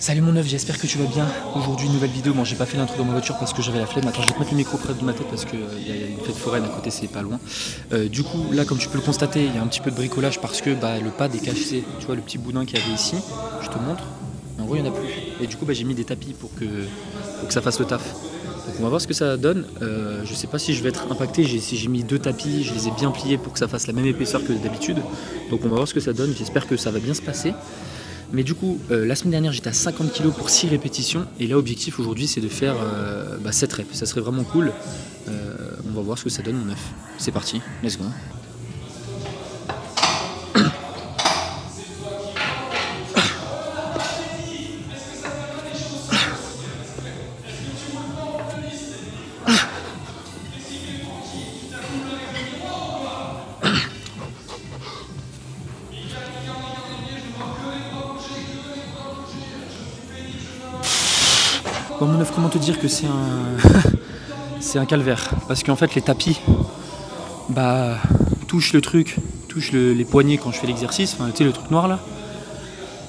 Salut mon œuf, j'espère que tu vas bien. Aujourd'hui, nouvelle vidéo. Bon, j'ai pas fait l'intro dans ma voiture parce que j'avais la flemme. Attends, je vais te mettre le micro près de ma tête parce qu'il y a une fête foraine à côté, c'est pas loin. Du coup, là, comme tu peux le constater, il y a un petit peu de bricolage parce que le pad est caché. Tu vois le petit boudin qu'il y avait ici, je te montre. En gros, il n'y en a plus. Et du coup, j'ai mis des tapis pour que ça fasse le taf. Donc, on va voir ce que ça donne. Je sais pas si je vais être impacté. J'ai mis 2 tapis, je les ai bien pliés pour que ça fasse la même épaisseur que d'habitude. Donc, on va voir ce que ça donne. J'espère que ça va bien se passer. Mais du coup, la semaine dernière, j'étais à 50 kg pour 6 répétitions. Et là, l'objectif aujourd'hui, c'est de faire 7 reps. Ça serait vraiment cool. On va voir ce que ça donne, mon œuf. C'est parti, let's go. Bon mon œuf, comment te dire que c'est c'est un calvaire. Parce qu'en fait les tapis touchent le truc, touchent les poignets quand je fais l'exercice, enfin tu sais le truc noir là.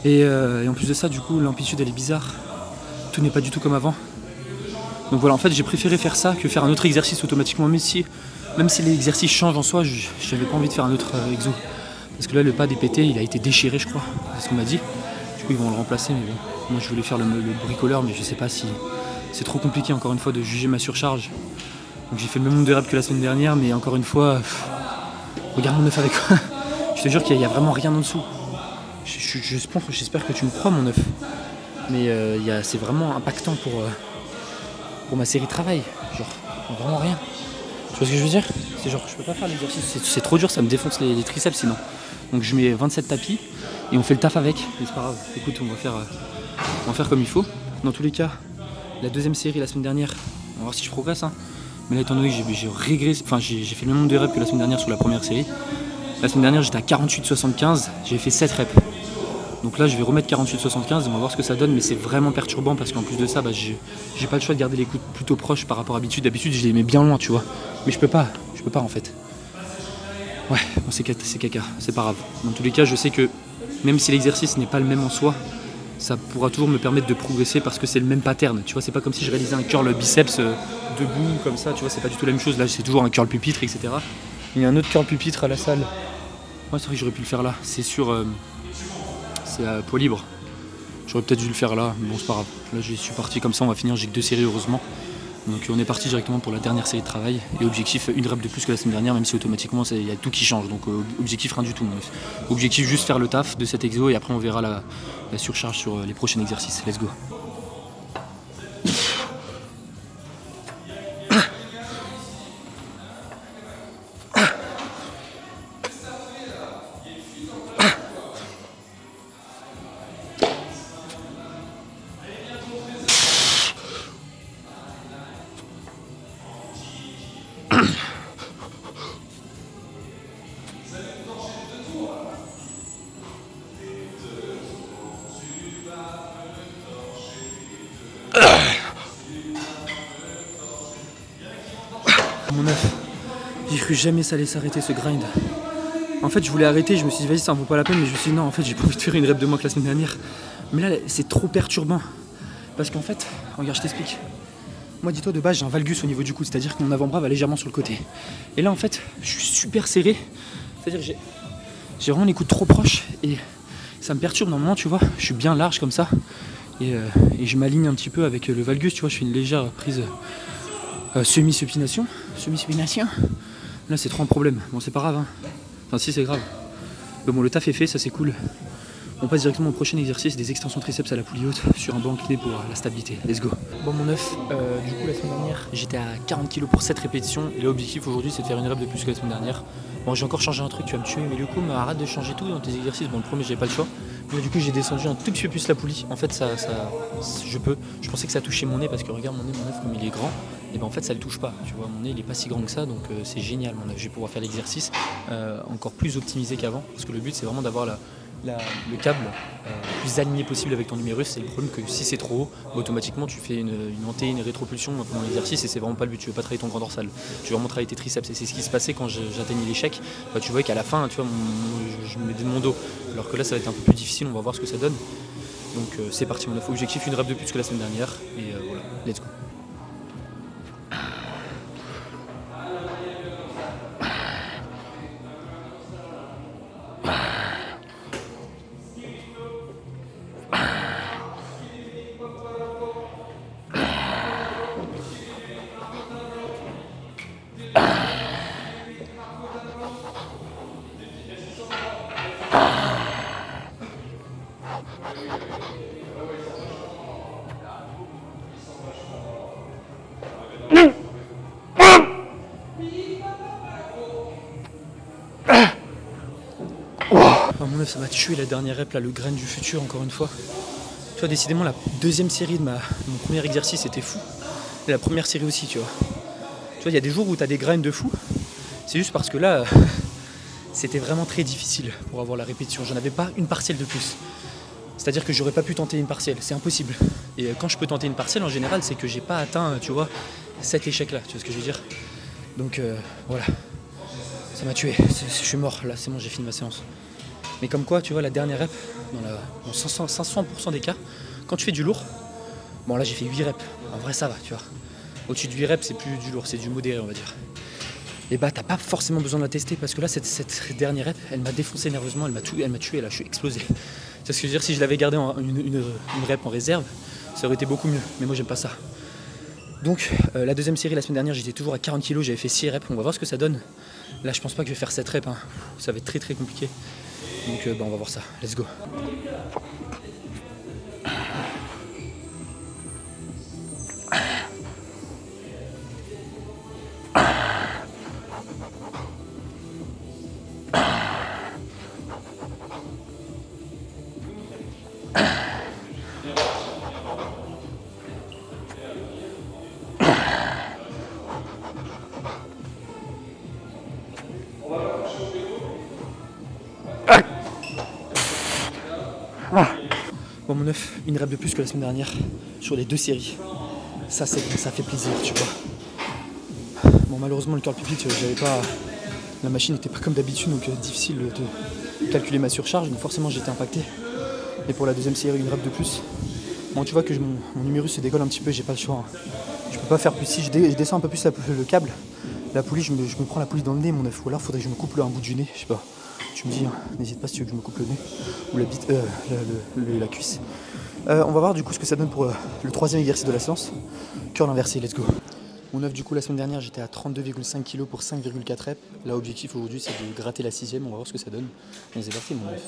Et en plus de ça, du coup l'amplitude elle est bizarre. Tout n'est pas du tout comme avant. Donc voilà, en fait j'ai préféré faire ça que faire un autre exercice automatiquement, même si l'exercice change en soi, j'avais pas envie de faire un autre exo. Parce que là le pad est pété, il a été déchiré je crois, c'est ce qu'on m'a dit. Du coup ils vont le remplacer, mais bon, moi je voulais faire le bricoleur, mais je sais pas si c'est trop compliqué encore une fois de juger ma surcharge. Donc j'ai fait le même nombre de reps que la semaine dernière, mais encore une fois, regarde mon œuf avec quoi. Je te jure qu'il n'y a vraiment rien en dessous. J'espère que tu me crois mon œuf. Mais c'est vraiment impactant pour ma série de travail. Genre, vraiment rien. Tu vois ce que je veux dire? C'est genre, je peux pas faire l'exercice, c'est trop dur, ça me défonce les triceps sinon. Donc je mets 27 tapis et on fait le taf avec, mais c'est pas grave. Écoute, on va faire comme il faut. Dans tous les cas, la deuxième série la semaine dernière, on va voir si je progresse. Hein. Mais là, étant donné que j'ai régressé, enfin j'ai fait le même nombre de reps que la semaine dernière sur la première série. La semaine dernière, j'étais à 48,75, j'ai fait 7 reps. Donc là, je vais remettre 48,75 et on va voir ce que ça donne, mais c'est vraiment perturbant parce qu'en plus de ça, j'ai pas le choix de garder les coudes plutôt proches par rapport à d'habitude. D'habitude, je les mets bien loin, tu vois. Mais je peux pas en fait. Ouais, bon, c'est caca, c'est pas grave. Dans tous les cas, je sais que même si l'exercice n'est pas le même en soi, ça pourra toujours me permettre de progresser parce que c'est le même pattern. Tu vois, c'est pas comme si je réalisais un curl biceps debout comme ça, tu vois, c'est pas du tout la même chose. Là, c'est toujours un curl pupitre, etc. Il y a un autre curl pupitre à la salle. Ouais, c'est vrai que j'aurais pu le faire là. C'est c'est à poids libre. J'aurais peut-être dû le faire là, mais bon, c'est pas grave. Là, je suis parti comme ça, on va finir. J'ai que 2 séries, heureusement. Donc, on est parti directement pour la dernière série de travail. Et objectif, une rep de plus que la semaine dernière, même si automatiquement, il y a tout qui change. Donc, objectif, rien du tout. Objectif, juste faire le taf de cet exo et après, on verra la surcharge sur les prochains exercices. Let's go. Mon œuf, j'ai cru jamais ça allait s'arrêter ce grind. En fait je voulais arrêter, je me suis dit vas-y ça en vaut pas la peine, mais je me suis dit non en fait j'ai pas envie de faire une rep de moins que la semaine dernière. Mais là c'est trop perturbant. Parce qu'en fait, regarde je t'explique. Moi dis-toi de base j'ai un valgus au niveau du coude, c'est-à-dire que mon avant-bras va légèrement sur le côté. Et là en fait je suis super serré, c'est-à-dire que j'ai vraiment les coudes trop proches et ça me perturbe normalement tu vois, je suis bien large comme ça. Et je m'aligne un petit peu avec le valgus, tu vois, je fais une légère prise semi-supination. Là c'est trop un problème. Bon c'est pas grave hein. Enfin si c'est grave. Mais bon le taf est fait, ça c'est cool. On passe directement au prochain exercice, des extensions triceps à la poulie haute sur un banc incliné pour la stabilité. Let's go. Bon mon œuf, du coup la semaine dernière j'étais à 40 kg pour 7 répétitions. Et l'objectif aujourd'hui c'est de faire une rep de plus que la semaine dernière. Bon j'ai encore changé un truc, tu vas me tuer, mais du coup arrête de changer tout dans tes exercices. Bon le premier j'avais pas le choix. Mais du coup j'ai descendu un tout petit peu plus la poulie. En fait je pensais que ça touchait mon nez parce que regarde mon nez comme il est grand. Et ben en fait ça le touche pas, tu vois, mon nez il est pas si grand que ça, donc c'est génial, je vais pouvoir faire l'exercice encore plus optimisé qu'avant, parce que le but c'est vraiment d'avoir le câble le plus aligné possible avec ton numérus. C'est le problème que si c'est trop haut, automatiquement tu fais une hantée, une rétropulsion pendant l'exercice et c'est vraiment pas le but, tu veux pas travailler ton grand dorsal, tu veux vraiment travailler tes triceps et c'est ce qui se passait quand j'atteignais l'échec. Tu vois qu'à la fin tu vois, je me mettais de mon dos, alors que là ça va être un peu plus difficile, on va voir ce que ça donne. Donc c'est parti mon 9. Objectif, une rep de plus que la semaine dernière. Et voilà, let's go. Oh, mon 9, ça m'a tué la dernière rep, là, le grain du futur, encore une fois. Tu vois, décidément, la deuxième série de mon premier exercice était fou. Et la première série aussi, tu vois. Tu vois, il y a des jours où tu as des graines de fou. C'est juste parce que là, c'était vraiment très difficile pour avoir la répétition. J'en avais pas une partielle de plus. C'est-à-dire que j'aurais pas pu tenter une partielle, c'est impossible. Et quand je peux tenter une partielle, en général, c'est que j'ai pas atteint, tu vois, cet échec-là, tu vois ce que je veux dire. Donc voilà, ça m'a tué, je suis mort, là c'est bon, j'ai fini ma séance. Mais comme quoi, tu vois, la dernière rep, dans 500% des cas, quand tu fais du lourd, bon là j'ai fait 8 reps, en vrai ça va, tu vois. Au-dessus de 8 reps, c'est plus du lourd, c'est du modéré, on va dire. Et bah t'as pas forcément besoin de la tester parce que là, cette dernière rep, elle m'a défoncé nerveusement, elle m'a tué, là je suis explosé. C'est ce que je veux dire, si je l'avais gardé une rep en réserve, ça aurait été beaucoup mieux, mais moi j'aime pas ça. Donc la deuxième série la semaine dernière, j'étais toujours à 40 kg, j'avais fait 6 reps, on va voir ce que ça donne. Là je pense pas que je vais faire 7 reps, hein. Ça va être très très compliqué. Donc on va voir ça, let's go. Bon mon 9, une rep de plus que la semaine dernière sur les 2 séries. Ça fait plaisir, tu vois. Bon malheureusement le curl pipit, j'avais pas. La machine n'était pas comme d'habitude, donc difficile de calculer ma surcharge, donc forcément j'étais impacté. Et pour la deuxième série, une rep de plus. Bon tu vois que mon humérus se décolle un petit peu, j'ai pas le choix. Hein. Je peux pas faire plus. Si je descends un peu plus le câble, la poulie, je me prends la poulie dans le nez mon 9. Ou alors faudrait que je me coupe un bout du nez, je sais pas. Tu me dis, hein, n'hésite pas si tu veux que je me coupe le nez ou la bite, la cuisse. On va voir du coup ce que ça donne pour le troisième exercice de la séance. Curl inversé, let's go. Mon 9 du coup la semaine dernière j'étais à 32,5 kg pour 5,4 reps. Là objectif aujourd'hui c'est de gratter la 6ème, on va voir ce que ça donne. On est parti mon 9.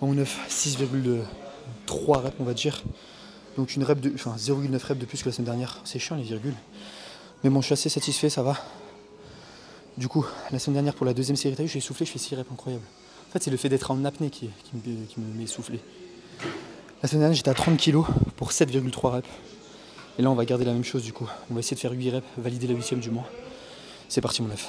Bon 9, 6,3 reps on va dire. Donc une rep de, enfin 0,9 reps de plus que la semaine dernière. C'est chiant les virgules. Mais bon je suis assez satisfait, ça va. Du coup, la semaine dernière pour la deuxième série, t'as vu, j'ai soufflé, je fais 6 reps, incroyable. En fait c'est le fait d'être en apnée qui me met soufflé. La semaine dernière j'étais à 30 kg pour 7,3 reps. Et là on va garder la même chose du coup. On va essayer de faire 8 reps, valider la 8ème du moins. C'est parti mon 9.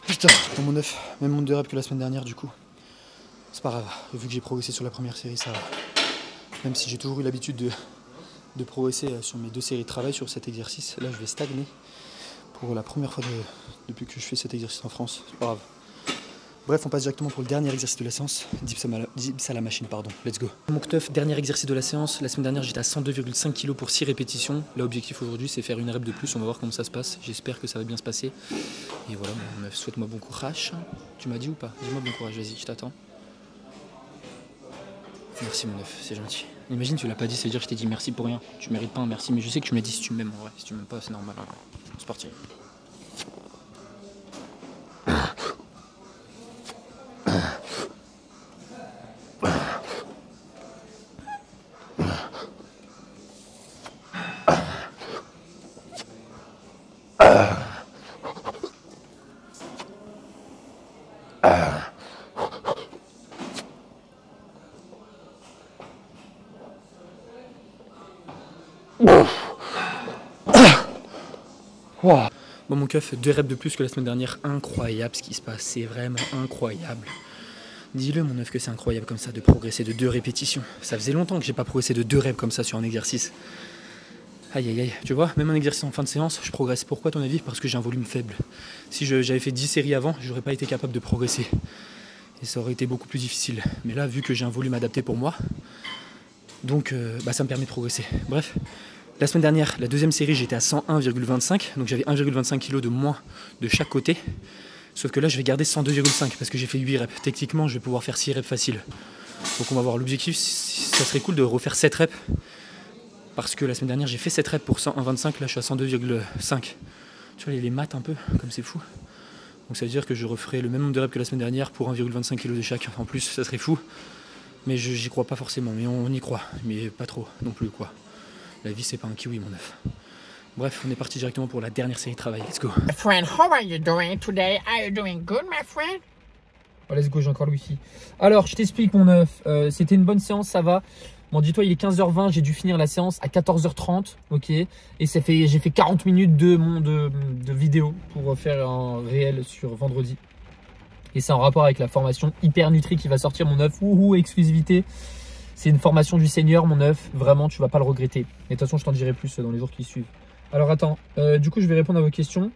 Putain, dans mon 9, même nombre de reps que la semaine dernière du coup. C'est pas grave, vu que j'ai progressé sur la première série, ça va. Même si j'ai toujours eu l'habitude de progresser sur mes 2 séries de travail sur cet exercice, là je vais stagner pour la première fois depuis que je fais cet exercice en France. C'est pas grave. Bref, on passe directement pour le dernier exercice de la séance, dips à la machine, pardon. Let's go. Mon 9, dernier exercice de la séance. La semaine dernière, j'étais à 102,5 kg pour 6 répétitions. L'objectif aujourd'hui, c'est faire une rep de plus. On va voir comment ça se passe. J'espère que ça va bien se passer. Et voilà, mon 9, souhaite-moi bon courage. Tu m'as dit ou pas? Dis-moi bon courage, vas-y, je t'attends. Merci mon œuf, c'est gentil. Imagine, tu l'as pas dit, ça veut dire que je t'ai dit merci pour rien. Tu mérites pas un merci, mais je sais que tu me l'as dit si tu m'aimes en vrai. Si tu m'aimes pas, c'est normal. Hein. C'est parti. Wow. Bon mon keuf, 2 reps de plus que la semaine dernière, incroyable ce qui se passe, c'est vraiment incroyable. Dis-le mon œuf que c'est incroyable comme ça de progresser de 2 répétitions. Ça faisait longtemps que j'ai pas progressé de 2 reps comme ça sur un exercice. Aïe aïe aïe, tu vois, même un exercice en fin de séance, je progresse. Pourquoi à ton avis? Parce que j'ai un volume faible. Si j'avais fait 10 séries avant, j'aurais pas été capable de progresser. Et ça aurait été beaucoup plus difficile. Mais là, vu que j'ai un volume adapté pour moi, donc ça me permet de progresser. Bref. La semaine dernière, la deuxième série, j'étais à 101,25, donc j'avais 1,25 kg de moins de chaque côté. Sauf que là, je vais garder 102,5 parce que j'ai fait 8 reps. Techniquement, je vais pouvoir faire 6 reps faciles. Donc on va voir l'objectif, ça serait cool de refaire 7 reps. Parce que la semaine dernière, j'ai fait 7 reps pour 101,25, là je suis à 102,5. Tu vois, les maths un peu, comme c'est fou. Donc ça veut dire que je referai le même nombre de reps que la semaine dernière pour 1,25 kg de chaque. En plus, ça serait fou. Mais j'y crois pas forcément, mais on y croit. Mais pas trop non plus, quoi. La vie, c'est pas un kiwi, mon œuf. Bref, on est parti directement pour la dernière série de travail. Let's go. My friend, how are you doing today? Are you doing good, my friend? Oh, let's go, j'ai encore le wifi. Alors, je t'explique, mon œuf. C'était une bonne séance, ça va. Bon, dis-toi, il est 15h20, j'ai dû finir la séance à 14h30, ok. Et j'ai fait 40 minutes de vidéo pour faire un réel sur vendredi. Et c'est en rapport avec la formation Hyper Nutri qui va sortir, mon œuf. Wouhou, exclusivité. C'est une formation du Seigneur, mon œuf. Vraiment, tu vas pas le regretter. Et de toute façon, je t'en dirai plus dans les jours qui suivent. Alors, attends. Du coup, je vais répondre à vos questions.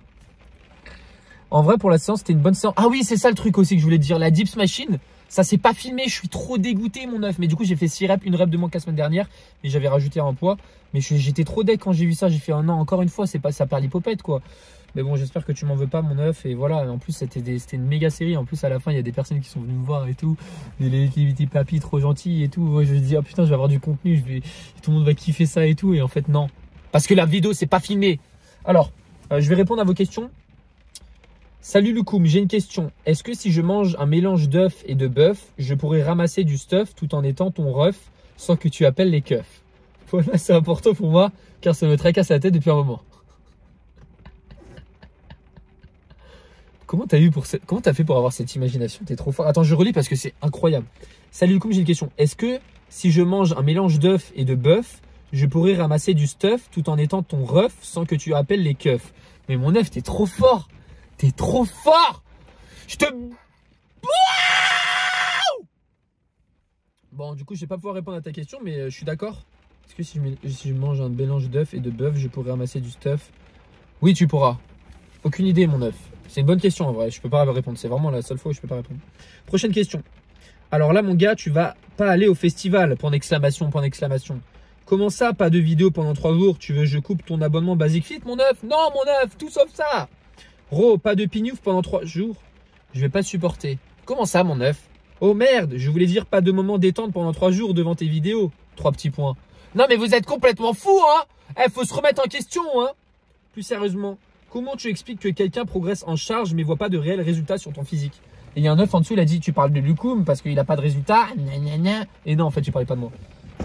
En vrai, pour la séance, c'était une bonne séance. Ah oui, c'est ça le truc aussi que je voulais te dire. La Dips Machine, ça s'est pas filmé. Je suis trop dégoûté, mon œuf. Mais du coup, j'ai fait 6 reps, une rep de moins que la semaine dernière. Et j'avais rajouté un poids. Mais j'étais trop deg quand j'ai vu ça. J'ai fait, oh non, encore une fois, c'est pas, ça perd l'hypopète, quoi. Mais bon, j'espère que tu m'en veux pas, mon œuf. Et voilà, en plus, c'était une méga série. En plus, à la fin, il y a des personnes qui sont venues me voir et tout. Les petits papis trop gentils et tout. Moi, je me dis, oh putain, je vais avoir du contenu. Tout le monde va kiffer ça et tout. Et en fait, non. Parce que la vidéo, c'est pas filmé. Alors, je vais répondre à vos questions. Salut Loukoum, j'ai une question. Est-ce que si je mange un mélange d'œuf et de bœuf, je pourrais ramasser du stuff tout en étant ton ref sans que tu appelles les keufs? Voilà, c'est important pour moi car ça me tracasse la tête depuis un moment. Comment t'as fait pour avoir cette imagination? T'es trop fort. Attends, je relis parce que c'est incroyable. Salut Loukoum, j'ai une question. Est-ce que si je mange un mélange d'œuf et de bœuf, je pourrais ramasser du stuff tout en étant ton ref sans que tu appelles les keufs? Mais mon œuf, t'es trop fort. T'es trop fort. Je te... Bon, du coup, je vais pas pouvoir répondre à ta question, mais je suis d'accord. Est-ce que si je mange un mélange d'œuf et de bœuf, je pourrais ramasser du stuff? Oui, tu pourras. Aucune idée, mon œuf. C'est une bonne question, en vrai. Je peux pas répondre. C'est vraiment la seule fois où je peux pas répondre. Prochaine question. Alors là, mon gars, tu vas pas aller au festival, point d'exclamation, point d'exclamation. Comment ça, pas de vidéo pendant 3 jours? Tu veux que je coupe ton abonnement Basic Fit, mon œuf? Non, mon œuf, tout sauf ça. Ro, pas de pignouf pendant 3 jours? Je vais pas supporter. Comment ça, mon œuf? Oh merde, je voulais dire pas de moment détente pendant 3 jours devant tes vidéos. 3 petits points. Non, mais vous êtes complètement fous, hein? Faut se remettre en question, hein? Plus sérieusement, comment tu expliques que quelqu'un progresse en charge mais voit pas de réels résultats sur ton physique? Et il y a un œuf en dessous, il a dit tu parles de Loukoum parce qu'il a pas de résultats. Et non, en fait, tu parlais pas de moi.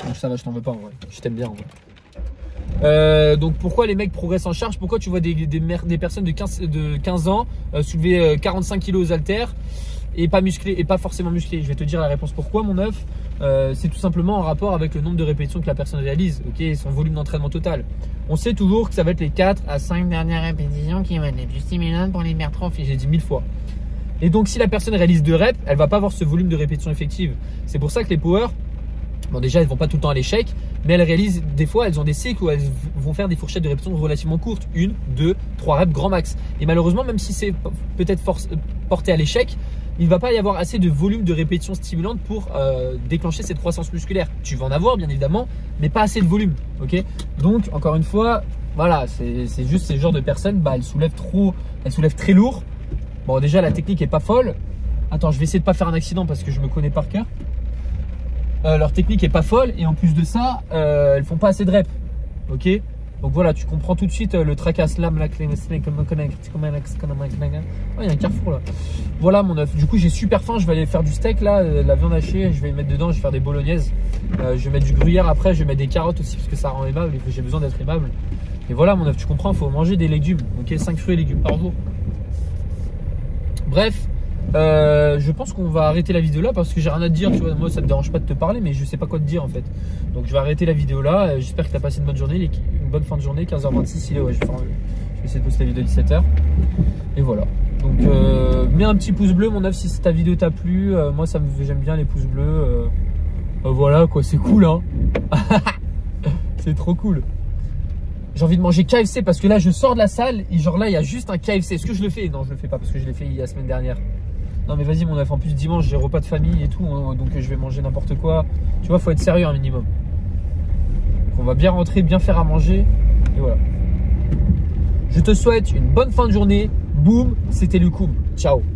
Donc ça va, je t'en veux pas en vrai. Je t'aime bien en vrai. Donc pourquoi les mecs progressent en charge? Pourquoi tu vois des personnes de 15 ans soulever 45 kg aux haltères et pas musclés et pas forcément musclés? Je vais te dire la réponse pourquoi, mon œuf. C'est tout simplement en rapport avec le nombre de répétitions que la personne réalise, ok, son volume d'entraînement total. On sait toujours que ça va être les 4 à 5 dernières répétitions qui vont être les plus stimulantes pour l'hypertrophie. J'ai dit 1000 fois. Et donc si la personne réalise 2 reps, elle va pas avoir ce volume de répétition effective. C'est pour ça que les power, bon déjà elles vont pas tout le temps à l'échec, mais elles réalisent des fois, elles ont des cycles où elles vont faire des fourchettes de répétitions relativement courtes, 1, 2, 3 reps grand max. Et malheureusement, même si c'est peut-être porté à l'échec, il ne va pas y avoir assez de volume de répétitions stimulantes pour déclencher cette croissance musculaire. Tu vas en avoir bien évidemment, mais pas assez de volume, ok? Donc encore une fois, voilà, c'est juste ces genres de personnes, bah, elles soulèvent très lourd. Bon déjà la technique est pas folle. Attends, je vais essayer de pas faire un accident parce que je me connais par cœur. leur technique est pas folle et en plus de ça, elles font pas assez de reps. Ok, donc voilà, tu comprends tout de suite le tracasse lame la clé. Il y a un carrefour là. Voilà mon œuf. Du coup, j'ai super faim. Je vais aller faire du steak là, de la viande hachée. Je vais y mettre dedans. Je vais faire des bolognaises. Je vais mettre du gruyère après. Je vais mettre des carottes aussi parce que ça rend aimable et que j'ai besoin d'être aimable. Et voilà mon œuf. Tu comprends, il faut manger des légumes. Ok, 5 fruits et légumes par jour. Bref. Je pense qu'on va arrêter la vidéo là parce que j'ai rien à te dire, tu vois. Moi ça me dérange pas de te parler mais je sais pas quoi te dire en fait. Donc je vais arrêter la vidéo là. J'espère que tu as passé une bonne journée, une bonne fin de journée. 15h26 il est, ouais, je vais essayer de poster la vidéo à 17h. Et voilà. Donc mets un petit pouce bleu mon œuf si ta vidéo t'a plu. Moi j'aime bien les pouces bleus. Voilà quoi, c'est cool hein. C'est trop cool. J'ai envie de manger KFC parce que là je sors de la salle et genre là il y a juste un KFC. Est-ce que je le fais? Non, je le fais pas parce que je l'ai fait la semaine dernière. Non mais vas-y mon œuf, en plus dimanche j'ai repas de famille et tout, hein, donc je vais manger n'importe quoi. Tu vois, faut être sérieux un minimum. Donc, on va bien rentrer, bien faire à manger et voilà. Je te souhaite une bonne fin de journée. Boum, c'était Lucum. Ciao.